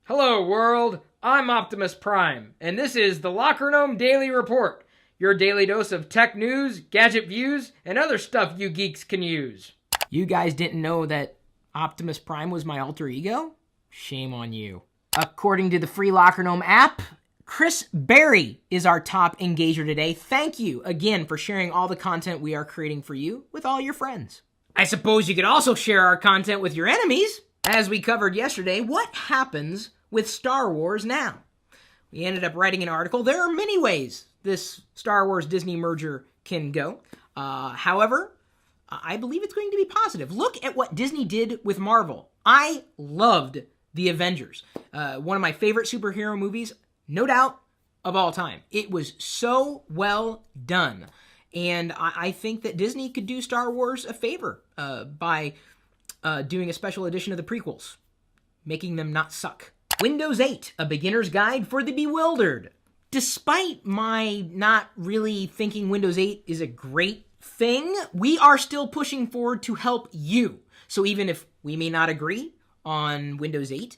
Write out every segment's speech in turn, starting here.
Hello, world. I'm Optimus Prime, and this is the Locker Gnome Daily Report, your daily dose of tech news, gadget views, and other stuff you geeks can use. You guys didn't know that Optimus Prime was my alter ego? Shame on you. According to the free Locker Gnome app, Chris Berry is our top engager today. Thank you again for sharing all the content we are creating for you with all your friends. I suppose you could also share our content with your enemies. As we covered yesterday, what happens with Star Wars now? We ended up writing an article. There are many ways this Star Wars-Disney merger can go. However, I believe it's going to be positive. Look at what Disney did with Marvel. I loved The Avengers. One of my favorite superhero movies, no doubt, of all time. It was so well done. And I think that Disney could do Star Wars a favor by doing a special edition of the prequels, making them not suck. Windows 8, a beginner's guide for the bewildered. Despite my not really thinking Windows 8 is a great thing, we are still pushing forward to help you. So even if we may not agree on Windows 8,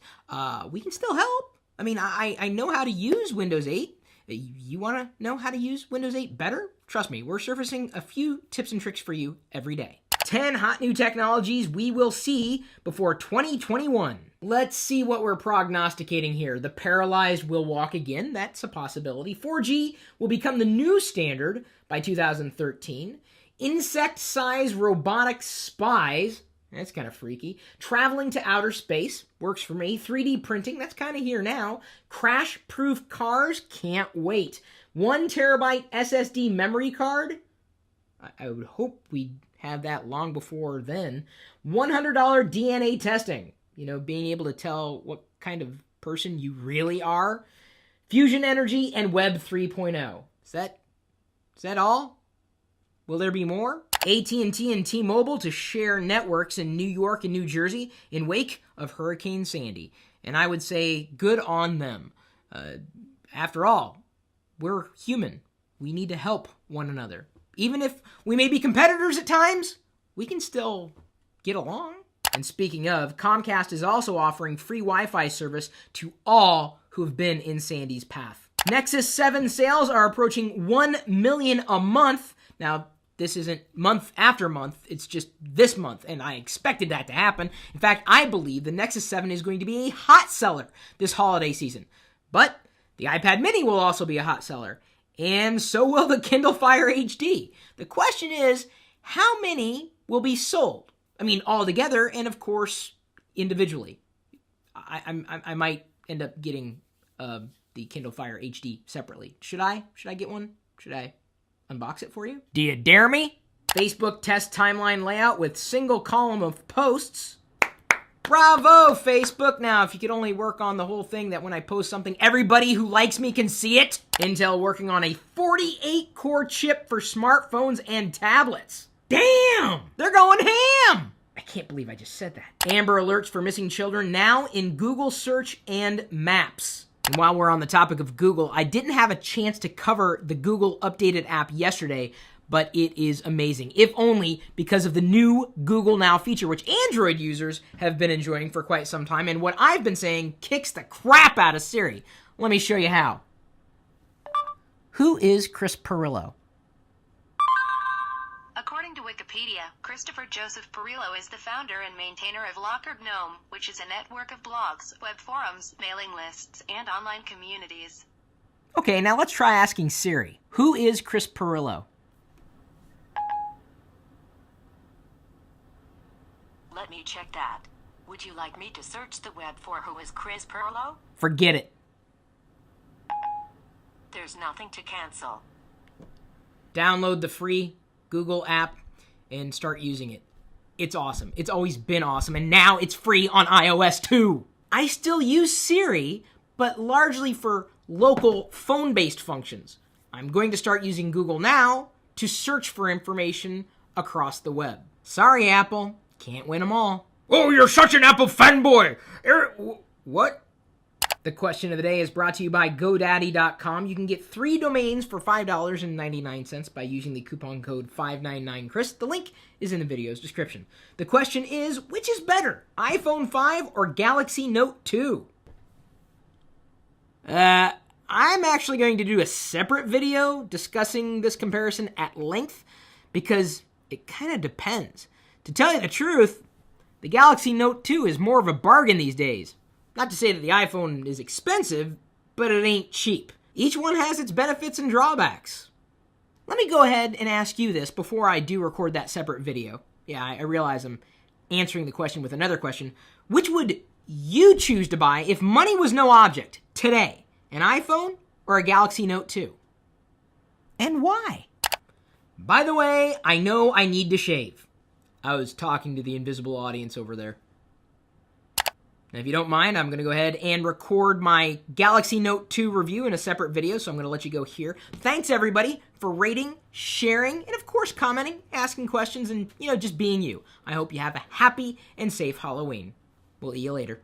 we can still help. I mean, I know how to use Windows 8. You want to know how to use Windows 8 better? Trust me, we're surfacing a few tips and tricks for you every day. 10 hot new technologies we will see before 2021. Let's see what we're prognosticating here. The paralyzed will walk again. That's a possibility. 4G will become the new standard by 2013. Insect-sized robotic spies. That's kind of freaky. Traveling to outer space. Works for me. 3D printing. That's kind of here now. Crash-proof cars. Can't wait. 1 terabyte SSD memory card. I would hope we have that long before then. $100 DNA testing. You know, being able to tell what kind of person you really are. Fusion energy and Web 3.0. Is that all? Will there be more? AT&T and T-Mobile to share networks in New York and New Jersey in wake of Hurricane Sandy. And I would say good on them. After all, we're human. We need to help one another. Even if we may be competitors at times, we can still get along. And speaking of, Comcast is also offering free Wi-Fi service to all who have been in Sandy's path. Nexus 7 sales are approaching 1 million a month. Now, this isn't month after month, it's just this month, and I expected that to happen. In fact, I believe the Nexus 7 is going to be a hot seller this holiday season. But the iPad mini will also be a hot seller. And so will the Kindle Fire HD. The question is, how many will be sold? I mean, all together, and of course, individually. I might end up getting the Kindle Fire HD separately. Should I? Should I get one? Should I unbox it for you? Do you dare me? Facebook test timeline layout with single column of posts. Bravo, Facebook. Now, if you could only work on the whole thing that when I post something, everybody who likes me can see it. Intel working on a 48-core chip for smartphones and tablets. Damn! They're going ham! I can't believe I just said that. Amber alerts for missing children now in Google Search and Maps. And while we're on the topic of Google, I didn't have a chance to cover the Google updated app yesterday, but it is amazing, if only because of the new Google Now feature, which Android users have been enjoying for quite some time, and what I've been saying kicks the crap out of Siri. Let me show you how. Who is Chris Pirillo? According to Wikipedia, Christopher Joseph Pirillo is the founder and maintainer of Locker Gnome, which is a network of blogs, web forums, mailing lists, and online communities. Okay, now let's try asking Siri. Who is Chris Pirillo? Let me check that. Would you like me to search the web for who is Chris Pirillo? Forget it. There's nothing to cancel. Download the free Google app and start using it. It's awesome. It's always been awesome, and now it's free on iOS too. I still use Siri, but largely for local phone-based functions. I'm going to start using Google Now to search for information across the web. Sorry, Apple. Can't win them all. Oh, you're such an Apple fanboy! What? The question of the day is brought to you by GoDaddy.com. You can get 3 domains for $5.99 by using the coupon code 599CHRIS. The link is in the video's description. The question is, which is better, iPhone 5 or Galaxy Note 2? I'm actually going to do a separate video discussing this comparison at length because it kind of depends. To tell you the truth, the Galaxy Note 2 is more of a bargain these days. Not to say that the iPhone is expensive, but it ain't cheap. Each one has its benefits and drawbacks. Let me go ahead and ask you this before I do record that separate video. Yeah, I realize I'm answering the question with another question. Which would you choose to buy if money was no object today? An iPhone or a Galaxy Note 2? And why? By the way, I know I need to shave. I was talking to the invisible audience over there. Now, if you don't mind, I'm going to go ahead and record my Galaxy Note 2 review in a separate video, so I'm going to let you go here. Thanks, everybody, for rating, sharing, and, of course, commenting, asking questions, and, just being you. I hope you have a happy and safe Halloween. We'll see you later.